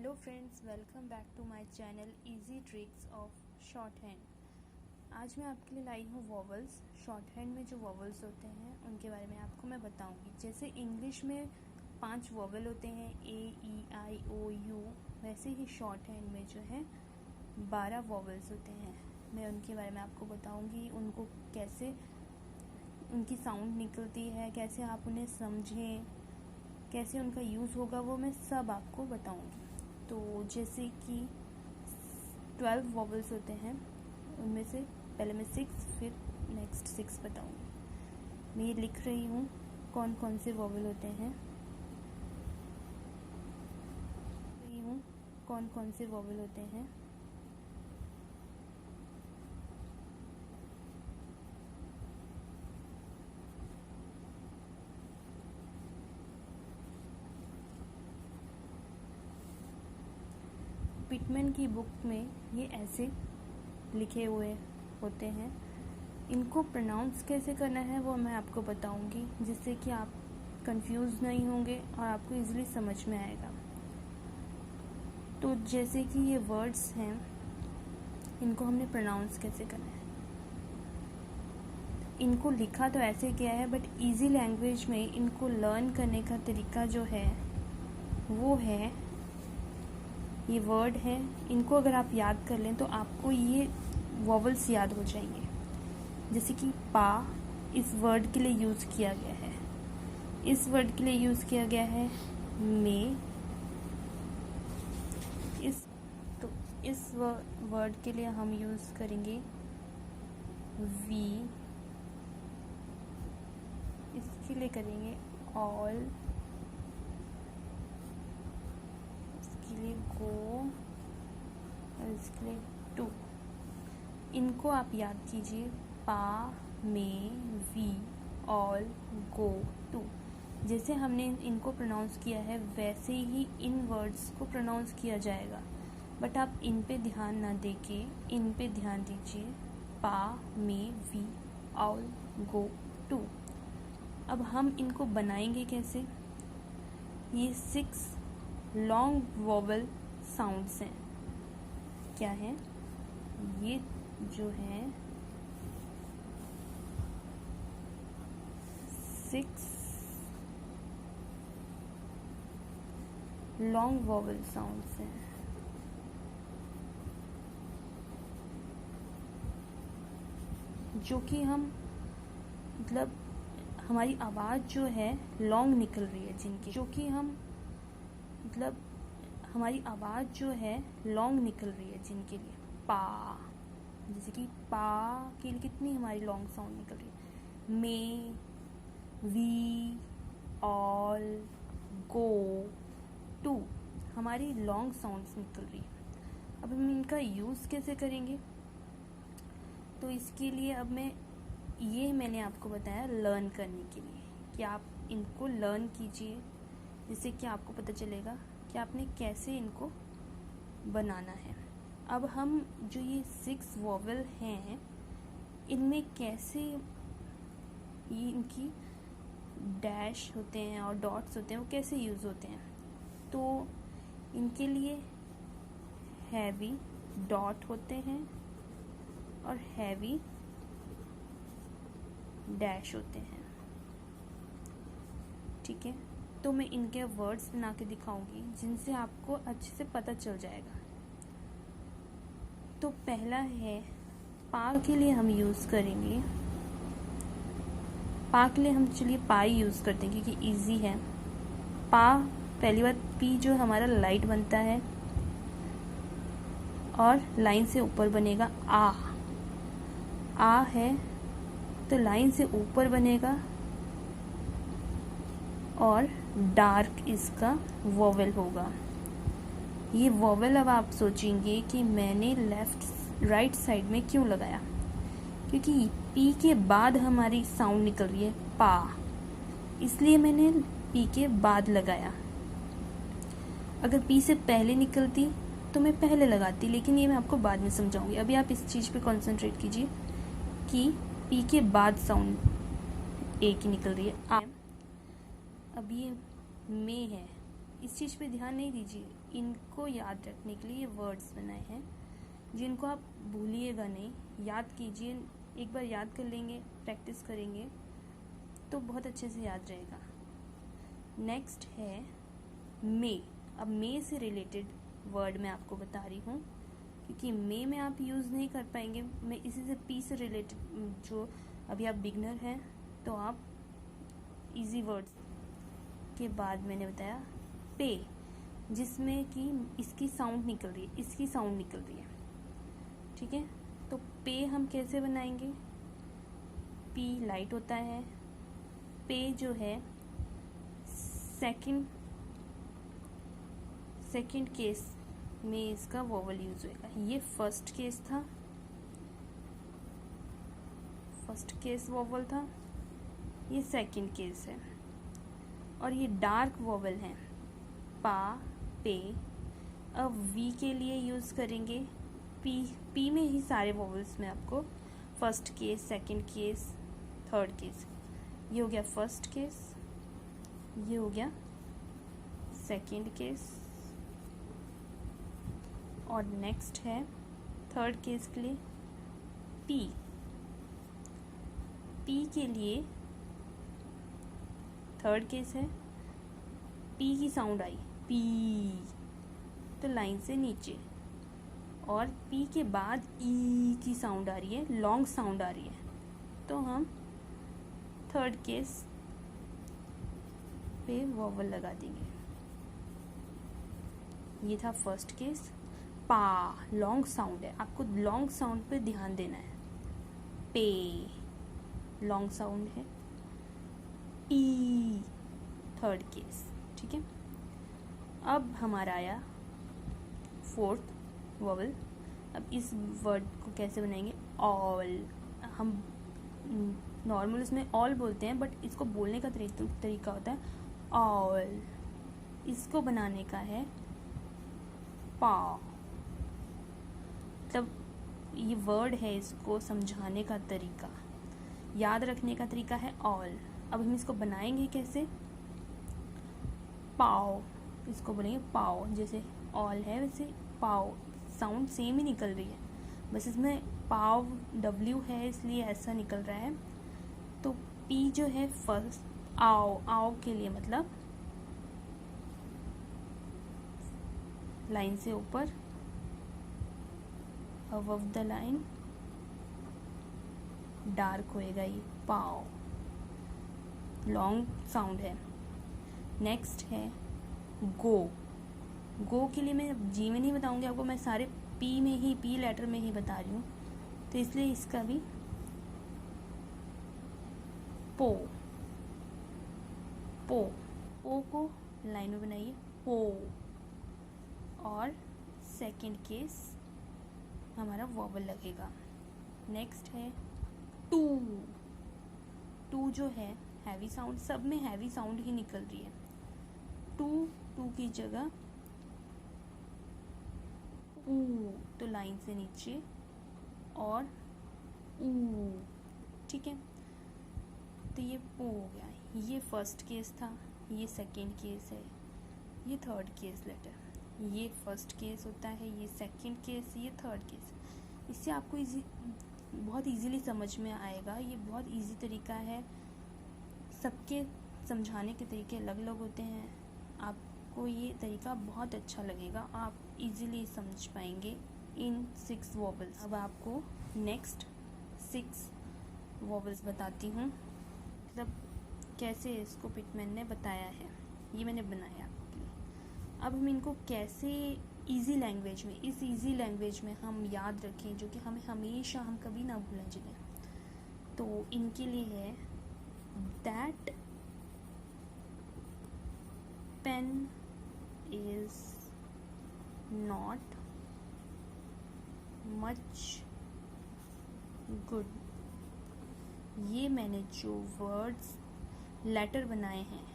Hello friends, welcome back to my channel easy tricks of short hand. आज मैं आपके लिए लाई हूँ वॉवल्स। शॉर्ट हैंड में जो वॉवल्स होते हैं उनके बारे में आपको मैं बताऊंगी। जैसे इंग्लिश में 5 वॉवल होते हैं A, E, I, O, U, वैसे ही शॉर्ट हैंड में जो है 12 वॉवल्स होते हैं। मैं उनके बारे में आपको बताऊँगी, उनको कैसे उनकी साउंड निकलती है, कैसे आप उन्हें समझें, कैसे उनका यूज़ होगा, वो मैं सब आपको बताऊंगी। तो जैसे कि 12 वॉवल्स होते हैं, उनमें से पहले मैं 6 फिर नेक्स्ट 6 बताऊंगी। मैं ये लिख रही हूँ कौन कौन से वॉवल होते हैं, कौन कौन से वॉवल होते हैं। पिटमैन की बुक में ये ऐसे लिखे हुए होते हैं। इनको प्रोनाउंस कैसे करना है वो मैं आपको बताऊंगी, जिससे कि आप कंफ्यूज नहीं होंगे और आपको इजीली समझ में आएगा। तो जैसे कि ये वर्ड्स हैं, इनको हमने प्रोनाउंस कैसे करना है। इनको लिखा तो ऐसे किया है, बट इजी लैंग्वेज में इनको लर्न करने का तरीका जो है वो है, ये वर्ड है, इनको अगर आप याद कर लें तो आपको ये वॉवल्स याद हो जाएंगे। जैसे कि पा इस वर्ड के लिए यूज़ किया गया है, इस वर्ड के लिए यूज़ किया गया है में, इस वर्ड के लिए हम यूज़ करेंगे वी, इसके लिए करेंगे ऑल, इसके लिए गो और इसके लिए टू। इनको आप याद कीजिए, पा, में, वी, ऑल, गो, टू। जैसे हमने इनको प्रोनाउंस किया है वैसे ही इन वर्ड्स को प्रोनाउंस किया जाएगा, बट आप इन पे ध्यान ना देके इन पे ध्यान दीजिए। पा, में, वी, ऑल, गो, टू। अब हम इनको बनाएंगे कैसे। ये 6 लॉन्ग वॉवल साउंड्स हैं। क्या है ये जो है 6 लॉन्ग वॉवल साउंड्स हैं। जो कि हम मतलब हमारी आवाज़ जो है लॉन्ग निकल रही है, जिनकी जो कि हम मतलब हमारी आवाज़ जो है लॉन्ग निकल रही है, जिनके लिए पा, जैसे कि पा के लिए कितनी हमारी लॉन्ग साउंड निकल रही है। में, वी, ऑल, गो, टू, हमारी लॉन्ग साउंड्स निकल रही है। अब हम इनका यूज़ कैसे करेंगे, तो इसके लिए अब मैंने आपको बताया लर्न करने के लिए कि आप इनको लर्न कीजिए, जिससे कि आपको पता चलेगा कि आपने कैसे इनको बनाना है। अब हम जो ये 6 वॉवल हैं, इनमें कैसे ये इनकी डैश होते हैं और डॉट्स होते हैं, वो कैसे यूज़ होते हैं। तो इनके लिए हैवी डॉट होते हैं और हैवी डैश होते हैं, ठीक है। तो मैं इनके वर्ड्स बना के दिखाऊंगी, जिनसे आपको अच्छे से पता चल जाएगा। तो पहला है पा के लिए हम यूज़ करेंगे, पा के लिए हम चलिए पा ही यूज़ करते हैं क्योंकि इजी है। पा, पहली बात पी जो हमारा लाइट बनता है और लाइन से ऊपर बनेगा। आ है तो लाइन से ऊपर बनेगा और डार्क इसका वॉवेल होगा। ये वॉवेल अब आप सोचेंगे कि मैंने राइट साइड में क्यों लगाया, क्योंकि पी के बाद हमारी साउंड निकल रही है पा, इसलिए मैंने पी के बाद लगाया। अगर पी से पहले निकलती तो मैं पहले लगाती, लेकिन ये मैं आपको बाद में समझाऊंगी। अभी आप इस चीज़ पे कंसंट्रेट कीजिए कि पी के बाद साउंड ए की निकल रही है। अब ये में है, इस चीज़ पे ध्यान नहीं दीजिए, इनको याद रखने के लिए ये वर्ड्स बनाए हैं जिनको आप भूलिएगा नहीं, याद कीजिए। एक बार याद कर लेंगे, प्रैक्टिस करेंगे तो बहुत अच्छे से याद रहेगा। नेक्स्ट है मे। अब मे से रिलेटेड वर्ड मैं आपको बता रही हूँ, क्योंकि मे में आप यूज़ नहीं कर पाएंगे। मैं इसी से पी से रिलेटेड, जो अभी आप बिगनर हैं तो आप इजी वर्ड्स के बाद मैंने बताया पे, जिसमें कि इसकी साउंड निकल रही है, इसकी साउंड निकल रही है, ठीक है। तो पे हम कैसे बनाएंगे? पी लाइट होता है, पे जो है सेकंड केस में इसका वोवल यूज होएगा। ये फर्स्ट केस था, फर्स्ट केस वोवल था, ये सेकंड केस है, और ये डार्क वोवल है पा पे। अब वी के लिए यूज करेंगे पी में ही सारे वोवल्स में आपको first case, second case, third case. ये हो गया फर्स्ट केस, ये हो गया सेकंड केस, और नेक्स्ट है थर्ड केस के लिए पी। पी के लिए थर्ड केस है, पी की साउंड आई पी, तो लाइन से नीचे, और पी के बाद ई की साउंड आ रही है, लॉन्ग साउंड आ रही है, तो हम थर्ड केस पे वोवल लगा देंगे। ये था फर्स्ट केस। पा लॉन्ग साउंड है, आपको लॉन्ग साउंड पे ध्यान देना है। पे लॉन्ग साउंड है, ई थर्ड केस, ठीक है। अब हमारा आया फोर्थ वोवल। अब इस वर्ड को कैसे बनाएंगे? ऑल। हम नॉर्मल उसमें ऑल बोलते हैं, बट इसको बोलने का तरीका होता है ऑल। इसको बनाने का है पा। मतलब ये वर्ड है, इसको समझाने का तरीका, याद रखने का तरीका है ऑल। अब हम इसको बनाएंगे कैसे? पाओ, इसको बोलेंगे पाओ। जैसे ऑल है वैसे पाओ, साउंड सेम ही निकल रही है, बस इसमें पाव डब्ल्यू है इसलिए ऐसा निकल रहा है। तो पी जो है फर्स्ट, आओ, आओ के लिए मतलब लाइन से ऊपर, अबव द लाइन, डार्क होएगा, ये पाओ, लॉन्ग साउंड है। नेक्स्ट है गो। गो के लिए मैं जी में नहीं बताऊंगी आपको, मैं सारे पी में ही, पी लेटर में ही बता रही हूँ, तो इसलिए इसका भी पो। पो, पो को लाइन में बनाइए, पो, और सेकंड केस हमारा वोवल लगेगा। नेक्स्ट है टू। टू जो है हैवी साउंड, सब में हैवी साउंड ही निकल रही है। टू की जगह ऊ, तो लाइन से नीचे, और ऊ, ठीक है। तो ये पो हो गया, ये फर्स्ट केस था, ये सेकंड केस है, ये थर्ड केस लेटर। ये फर्स्ट केस होता है, ये सेकंड केस, ये थर्ड केस। इससे आपको बहुत इजीली समझ में आएगा। ये बहुत इजी तरीका है, सबके समझाने के तरीके अलग अलग होते हैं। आपको ये तरीका बहुत अच्छा लगेगा, आप इजीली समझ पाएंगे इन 6 वोवल्स। अब आपको नेक्स्ट 6 वोवल्स बताती हूँ, मतलब कैसे इसको पिटमैन ने बताया है, ये मैंने बनाया आपके लिए। अब हम इनको कैसे इजी लैंग्वेज में, इस इजी लैंग्वेज में हम याद रखें, जो कि हमें हमेशा, हम कभी ना भूलें जिन्हें। तो इनके लिए है that pain is not much good. ये मैंने जो वर्ड्स लेटर बनाए हैं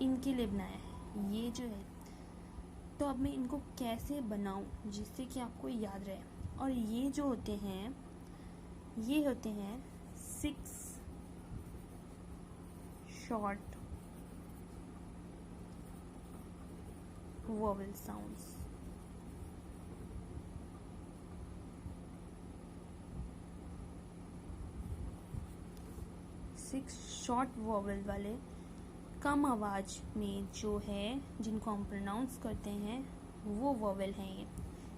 इनके लिए बनाया है, ये जो है। तो अब मैं इनको कैसे बनाऊं जिससे कि आपको याद रहे। और ये जो होते हैं, ये होते हैं 6 short vowel sounds. 6 short vowel वाले कम आवाज़ में जो है जिनको हम प्रोनाउंस करते हैं वो वॉवल हैं ये।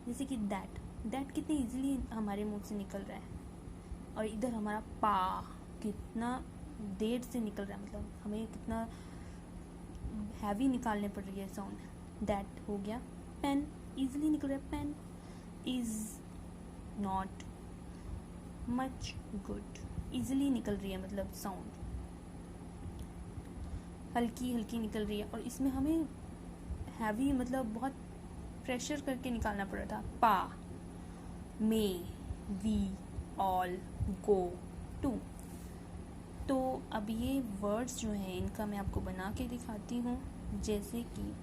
जैसे कि दैट कितने इजीली हमारे मुंह से निकल रहा है, और इधर हमारा पा कितना देर से निकल रहा है, मतलब हमें कितना हैवी निकालने पड़ रही है साउंड। दैट हो गया। पेन इजीली निकल रहा है, pen is not much good, easily निकल रही है मतलब साउंड, हल्की हल्की निकल रही है। और इसमें हमें हैवी मतलब बहुत प्रेशर करके निकालना पड़ रहा था। पा, may, we, all, go, to. तो अब ये वर्ड्स जो हैं इनका मैं आपको बना के दिखाती हूँ। जैसे कि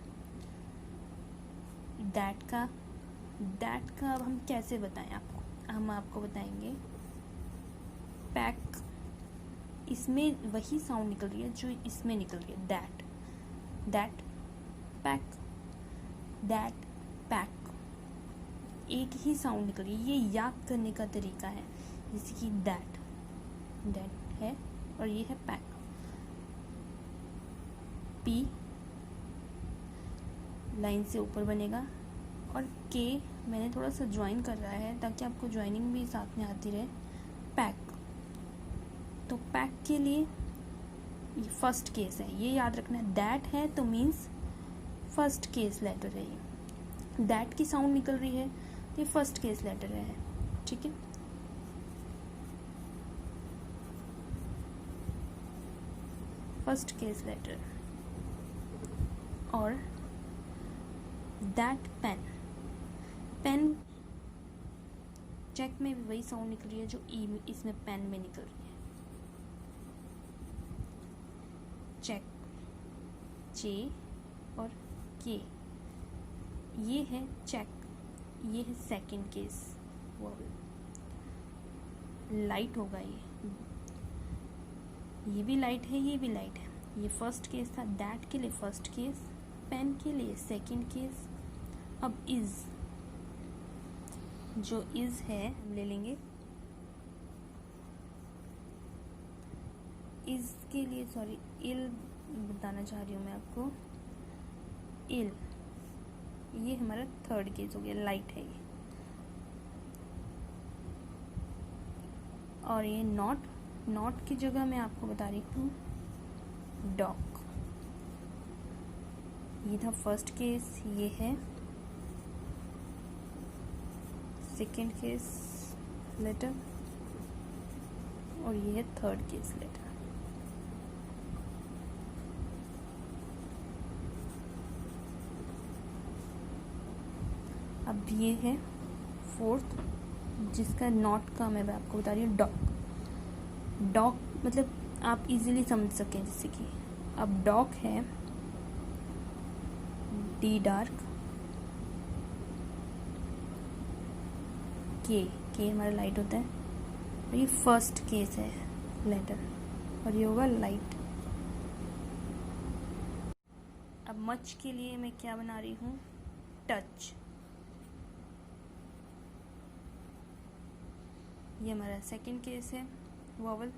दैट का अब हम कैसे बताएं आपको, हम आपको बताएंगे पैक। इसमें वही साउंड निकल रही है जो इसमें निकल रही है, दैट पैक, दैट पैक, एक ही साउंड निकल रही है। ये याद करने का तरीका है। जैसे कि दैट है और ये है पैक। पी लाइन से ऊपर बनेगा, और के मैंने थोड़ा सा ज्वाइन कर रहा है ताकि आपको ज्वाइनिंग भी साथ में आती रहे। पैक, तो पैक के लिए ये फर्स्ट केस है, ये याद रखना है। दैट है तो मीन्स फर्स्ट केस लेटर है। ये दैट की साउंड निकल रही है, ये फर्स्ट केस लेटर है, ठीक है। First case letter. और दैट पेन चेक में भी वही साउंड निकल रही है जो ई इसमें पेन में निकल रही है। चेक, चे और के, ये है चेक, ये है सेकंड केस वॉवल। लाइट होगा ये भी लाइट है, ये भी लाइट है। ये फर्स्ट केस था, दैट के लिए फर्स्ट केस, पेन के लिए सेकंड केस। अब इज, जो इज है हम ले लेंगे। इज के लिए सॉरी इल बताना चाह रही हूँ मैं आपको। इल, ये हमारा थर्ड केस हो गया, लाइट है ये। और ये नॉट की जगह मैं आपको बता रही हूँ डॉग। ये था फर्स्ट केस, ये है सेकेंड केस लेटर, और ये है थर्ड केस लेटर। अब ये है फोर्थ, जिसका नॉट का मैं आपको बता रही हूँ डॉग मतलब आप इजीली समझ सकें। जैसे कि अब डॉग है डी डार्क, के हमारा लाइट होता है, और ये फर्स्ट केस है लेटर, और ये होगा लाइट। अब मच के लिए मैं क्या बना रही हूँ, टच। ये हमारा सेकंड केस है वॉवल,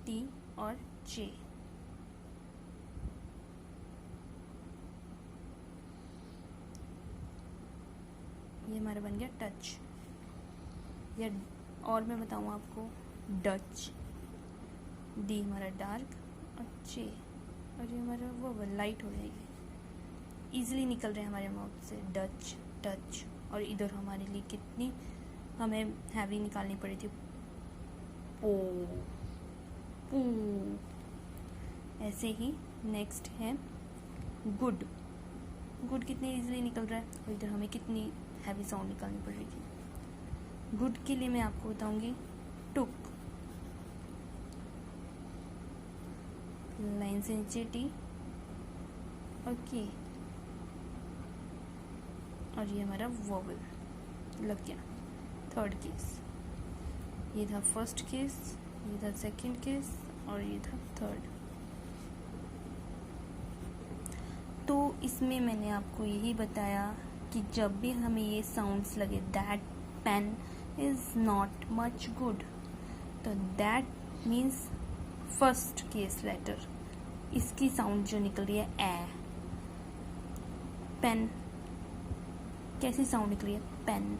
टी और जे। ये हमारा बन गया टच। या और मैं बताऊँ आपको, डच, डी हमारा डार्क और जे, और ये हमारा वॉवल लाइट हो जाएगी। इजीली निकल रहे हैं हमारे माउथ से डच, टच। और इधर हमारे लिए कितनी हमें हैवी निकालनी पड़ी थी, पो, पू। ऐसे ही नेक्स्ट है गुड कितने इजीली निकल रहा है, और इधर हमें कितनी हैवी साउंड निकालनी पड़ रही थी। गुड के लिए मैं आपको बताऊंगी टुक, लाइन से नीचे टी और के, और ये हमारा वॉवल लग गया। थर्ड केस, ये था फर्स्ट केस, ये था सेकंड केस, और ये था थर्ड। तो इसमें मैंने आपको यही बताया कि जब भी हमें ये साउंड्स लगे that pen is not much good, तो that means first case letter, इसकी साउंड जो निकल रही है ए। पेन कैसी साउंड निकली है, पेन।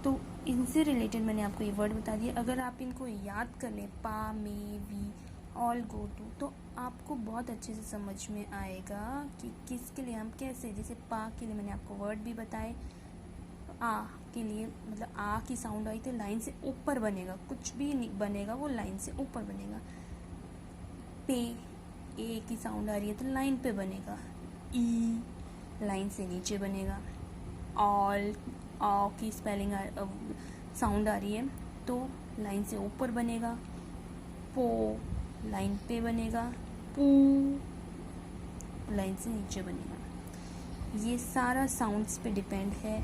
तो इनसे रिलेटेड मैंने आपको ये वर्ड बता दिया। अगर आप इनको याद कर लें, पा, may, we, all, go to, तो आपको बहुत अच्छे से समझ में आएगा कि किसके लिए हम कैसे, जैसे पा के लिए मैंने आपको वर्ड भी बताए, आ के लिए मतलब आ की साउंड आई तो लाइन से ऊपर बनेगा, कुछ भी बनेगा वो लाइन से ऊपर बनेगा। पे, ए की साउंड आ रही है तो लाइन पे बनेगा। ई लाइन से नीचे बनेगा। ऑल, ऑ की स्पेलिंग साउंड आ रही है तो लाइन से ऊपर बनेगा। पो लाइन पे बनेगा। पू लाइन से नीचे बनेगा। ये सारा साउंड्स पे डिपेंड है।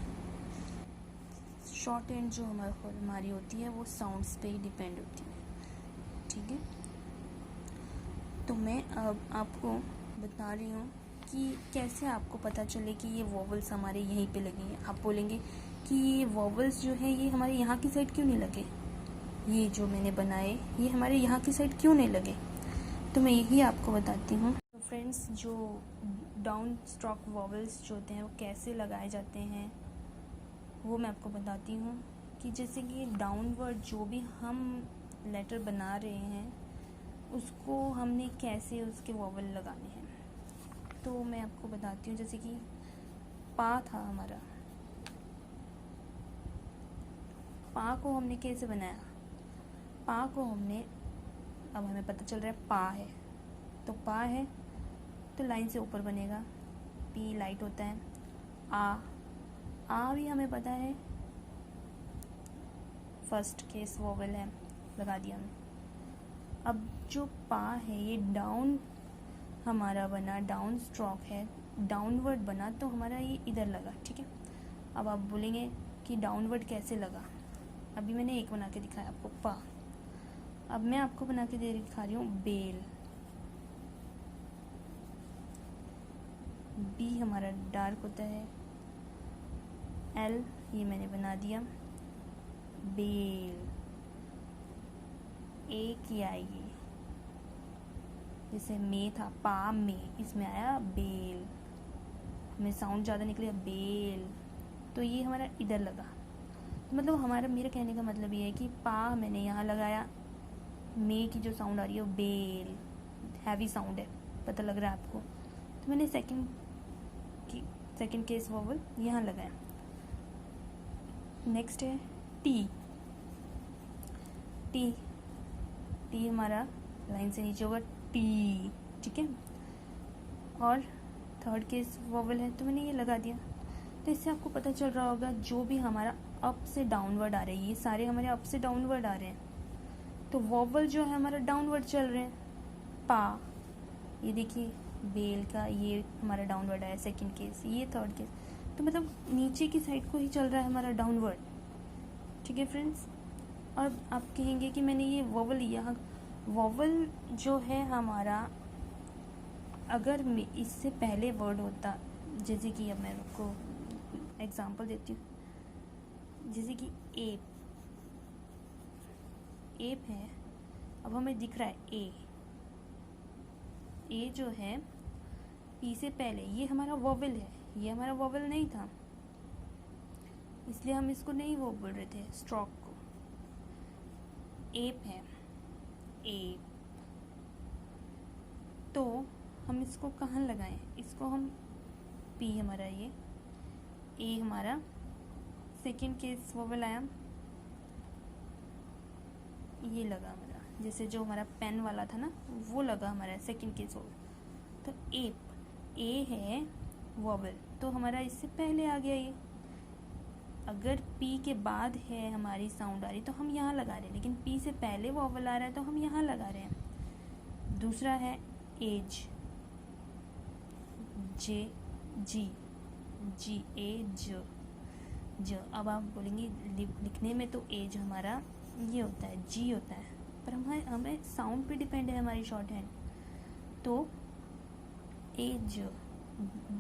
शॉर्ट हैंड जो हमारी होती है वो साउंड्स पे ही डिपेंड होती है, ठीक है। तो मैं अब आपको बता रही हूँ कि कैसे आपको पता चले कि ये वॉवल्स हमारे यहीं पे लगी हैं। आप बोलेंगे कि ये वॉवल्स जो है ये हमारे यहाँ की साइड क्यों नहीं लगे, ये जो मैंने बनाए ये हमारे यहाँ की साइड क्यों नहीं लगे, तो मैं यही आपको बताती हूँ। तो फ्रेंड्स, जो डाउन स्ट्रोक वॉवल्स जो होते हैं वो कैसे लगाए जाते हैं वो मैं आपको बताती हूँ। कि जैसे कि डाउनवर्ड जो भी हम लेटर बना रहे हैं उसको हमने कैसे उसके वॉवल लगाने हैं, तो मैं आपको बताती हूँ। जैसे कि पा था हमारा, पा को हमने कैसे बनाया, पा को हमने, अब हमें पता चल रहा है पा है, तो पा है तो लाइन से ऊपर बनेगा, पी लाइट होता है। आ भी हमें पता है फर्स्ट केस वोवेल है, लगा दिया हमने। अब जो पा है ये डाउन हमारा बना, डाउन स्ट्रोक है, डाउनवर्ड बना तो हमारा ये इधर लगा, ठीक है। अब आप बोलेंगे कि डाउनवर्ड कैसे लगा, अभी मैंने एक बना के दिखाया आपको पा, अब मैं आपको बना के दिखा रही हूँ बेल। बी हमारा डार्क होता है, एल ये मैंने बना दिया बेल। ए की आएगी, जैसे मे था पा में, इसमें आया बेल, हमें साउंड ज़्यादा निकले बेल, तो ये हमारा इधर लगा। तो मतलब हमारा, मेरे कहने का मतलब ये है कि पा मैंने यहाँ लगाया, मे की जो साउंड आ रही है वो बेल, हैवी साउंड है, पता लग रहा है आपको, तो मैंने सेकंड केस वोवल यहाँ लगाया। नेक्स्ट है टी। टी टी हमारा लाइन से नीचे होगा टी, ठीक है। और थर्ड केस वोवल है तो मैंने ये लगा दिया। तो इससे आपको पता चल रहा होगा जो भी हमारा अप से डाउनवर्ड आ रहे हैं, ये सारे हमारे अप से डाउनवर्ड आ रहे हैं, तो वोवल जो है हमारा डाउनवर्ड चल रहे हैं। पा, ये देखिए बेल का ये हमारा डाउनवर्ड आया सेकंड केस, ये थर्ड केस, तो मतलब नीचे की साइड को ही चल रहा है हमारा डाउनवर्ड, ठीक है फ्रेंड्स। और आप कहेंगे कि मैंने ये वोवल, यहाँ वोवल जो है हमारा, अगर इससे पहले वर्ड होता, जैसे कि अब मैं आपको एग्जांपल देती हूँ, जैसे कि एप, एप है, अब हमें दिख रहा है ए जो है पी से पहले, ये हमारा वोवल है, ये हमारा वोवल नहीं था, इसलिए हम इसको नहीं वो बोल रहे थे स्ट्रोक को। एप है, एप, तो हम इसको कहाँ लगाएं, इसको हम पी हमारा ये, ए हमारा सेकंड केस वोवल आया, ये लगा हमारा, जैसे जो हमारा पेन वाला था ना वो लगा हमारा सेकंड केस वोवल, तो एप, ए है वोवल तो हमारा इससे पहले आ गया ये। अगर पी के बाद है हमारी साउंड आ रही तो हम यहाँ लगा रहे हैं, लेकिन पी से पहले वोवल आ रहा है तो हम यहाँ लगा रहे हैं। दूसरा है एज, जे जी, जी ए ज, अब आप बोलेंगे लिखने में तो एज हमारा ये होता है, जी होता है, पर हमें साउंड पे डिपेंड है हमारी शॉर्ट हैंड, तो एज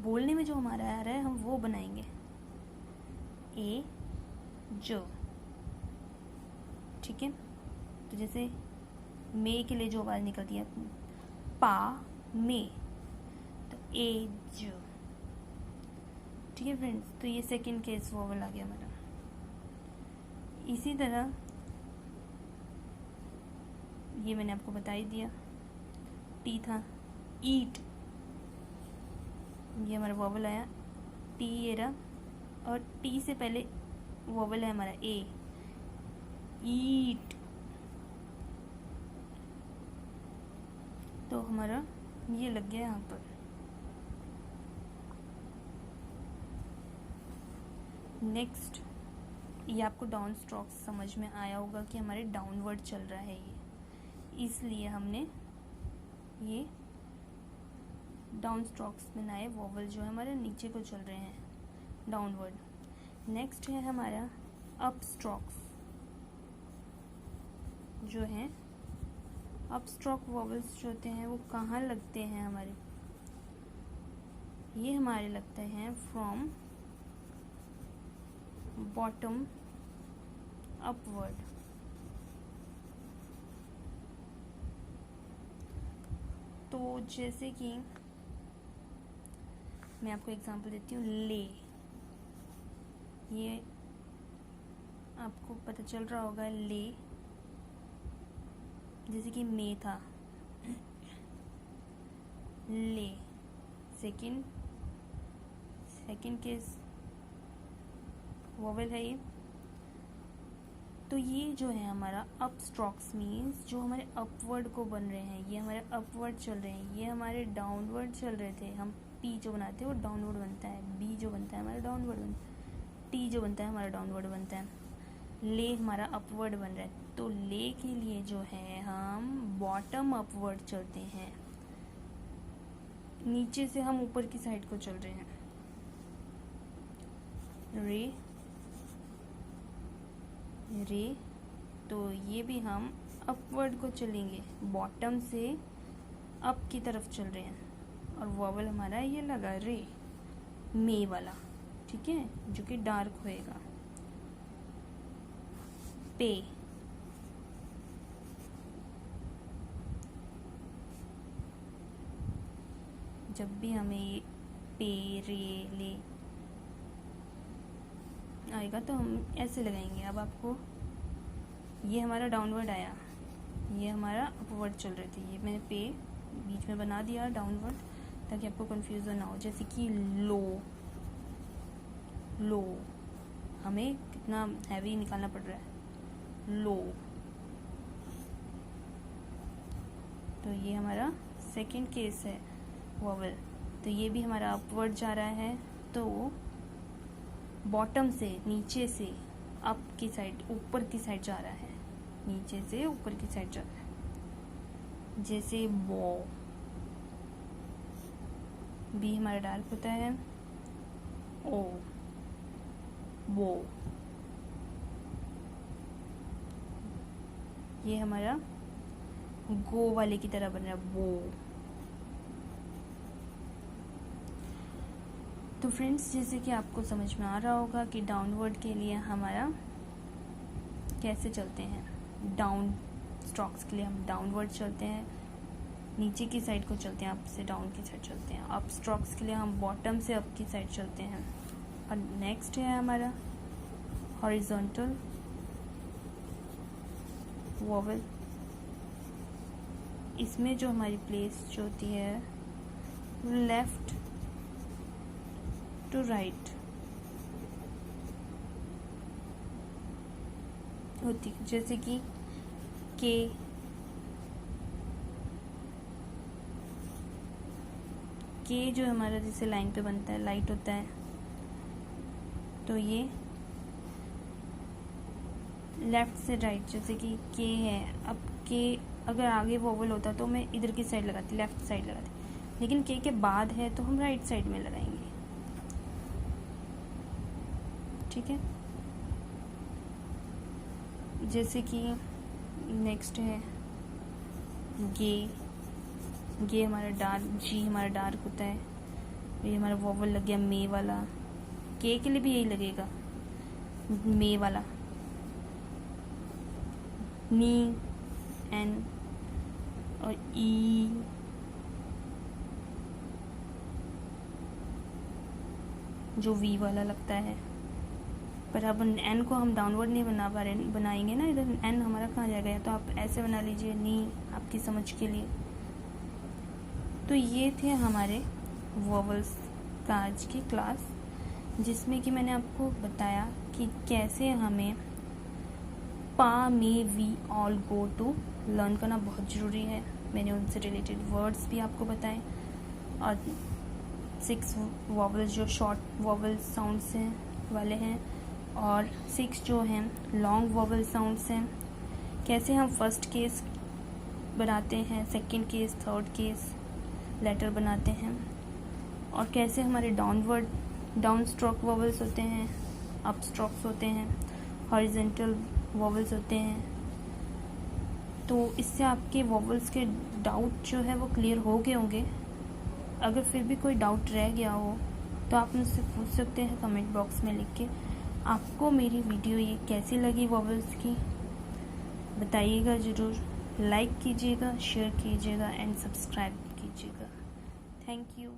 बोलने में जो हमारा आ रहा है हम वो बनाएंगे। ए जो, ठीक है। तो जैसे मे के लिए जो आवाज़ निकलती है पा में, तो ए जो, ठीक है फ्रेंड्स। तो ये सेकंड केस वोवल आ गया हमारा। इसी तरह ये मैंने आपको बता ही दिया, टी था, ईट, ये हमारा वोवल आया, टी ये रहा, और टी से पहले वोवल है हमारा ए, ईट। तो हमारा ये लग गया यहाँ पर। नेक्स्ट, ये आपको डाउन स्ट्रोक्स समझ में आया होगा कि हमारे डाउनवर्ड चल रहा है ये, इसलिए हमने ये डाउन स्ट्रोक्स बनाए। वोवल जो है हमारे नीचे को चल रहे हैं, डाउनवर्ड। नेक्स्ट है हमारा अप स्ट्रोक्स, जो है अप स्ट्रोक वोवल्स जो होते हैं वो कहाँ लगते हैं हमारे, ये हमारे लगते हैं फ्रॉम बॉटम अपवर्ड। तो जैसे कि मैं आपको एग्जांपल देती हूँ, ले, ये आपको पता चल रहा होगा, ले, जैसे कि मे था, ले, सेकंड केस वोवेल है ये। तो ये जो है हमारा अप स्ट्रोक्स मीन्स जो हमारे अपवर्ड को बन रहे हैं, ये हमारे अपवर्ड चल रहे हैं, ये हमारे डाउनवर्ड चल रहे थे। हम पी जो बनाते हैं वो डाउनवर्ड बनता है, बी जो बनता है हमारा डाउनवर्ड बनता है, टी जो बनता है हमारा डाउनवर्ड बनता है, ले हमारा अपवर्ड बन रहा है। तो ले के लिए जो है हम बॉटम अपवर्ड चलते हैं, नीचे से हम ऊपर की साइड को चल रहे हैं। रे, रे, तो ये भी हम अपवर्ड को चलेंगे, बॉटम से अप की तरफ चल रहे हैं। और वोवल हमारा ये लगा रे, मे वाला, ठीक है, जो कि डार्क होएगा। पे, जब भी हमें ये पे, रे, ले आएगा तो हम ऐसे लगाएंगे। अब आपको ये हमारा डाउनवर्ड आया, ये हमारा अपवर्ड चल रहे थे, ये मैंने पे बीच में बना दिया डाउनवर्ड ताकि आपको कंफ्यूजन ना हो। जैसे कि लो, लो हमें कितना हैवी निकालना पड़ रहा है, लो। तो ये हमारा सेकंड केस है वोवेल। तो ये भी हमारा अपवर्ड जा रहा है, तो बॉटम से, नीचे से अप की साइड, ऊपर की साइड जा रहा है, नीचे से ऊपर की साइड जा रहा है। जैसे बो, बी हमारा डार्क होता है, ओ, बो, ये हमारा गो वाले की तरह बन रहा है, बो। तो फ्रेंड्स, जैसे कि आपको समझ में आ रहा होगा कि डाउनवर्ड के लिए हमारा कैसे चलते हैं। डाउन स्ट्रोक्स के लिए हम डाउनवर्ड चलते हैं, नीचे की साइड को चलते हैं, अप से डाउन की साइड चलते हैं। अप स्ट्रोक्स के लिए हम बॉटम से अप की साइड चलते हैं। और नेक्स्ट है हमारा हॉरिजॉन्टल वोवेल। इसमें जो हमारी प्लेस जो होती है लेफ्ट टू राइट होती, जैसे कि के, जो हमारा जैसे लाइन पे बनता है, लाइट होता है, तो ये लेफ्ट से राइट, जैसे कि के है। अब के अगर आगे वोवल होता तो मैं इधर की साइड लगाती, लेफ्ट साइड लगाती, लेकिन के बाद है तो हम राइट साइड में लगाएंगे, ठीक है। जैसे कि नेक्स्ट है गे, गे हमारा डार्क, जी हमारा डार्क होता है, ये हमारा वॉवल लग गया मे वाला। के लिए भी यही लगेगा, मे वाला। नी, एन और ई, जो वी वाला लगता है। पर अब एन को हम डाउनवर्ड नहीं बनाएंगे ना, इधर एन हमारा कहाँ जाएगा, तो आप ऐसे बना लीजिए नी, आपकी समझ के लिए। तो ये थे हमारे वॉवल्स का आज की क्लास, जिसमें कि मैंने आपको बताया कि कैसे हमें पा, may, we all go to learn करना बहुत ज़रूरी है। मैंने उनसे रिलेटेड वर्ड्स भी आपको बताए, और 6 वॉवल्स जो शॉर्ट वॉवल साउंड्स हैं वाले हैं, और 6 जो हैं लॉन्ग वॉवल साउंड्स हैं। कैसे हम फर्स्ट केस बनाते हैं, second case, third case letter बनाते हैं, और कैसे हमारे डाउन स्ट्रोक वॉवल्स होते हैं, अप स्ट्रोक्स होते हैं, हॉरिजेंटल वॉवल्स होते हैं। तो इससे आपके वॉवल्स के डाउट जो है वो क्लियर हो गए होंगे। अगर फिर भी कोई डाउट रह गया हो तो आप मुझसे पूछ सकते हैं कमेंट बॉक्स में लिख के। आपको मेरी वीडियो ये कैसी लगी वॉवल्स की बताइएगा ज़रूर। लाइक कीजिएगा, शेयर कीजिएगा एंड सब्सक्राइब कीजिएगा। Thank you.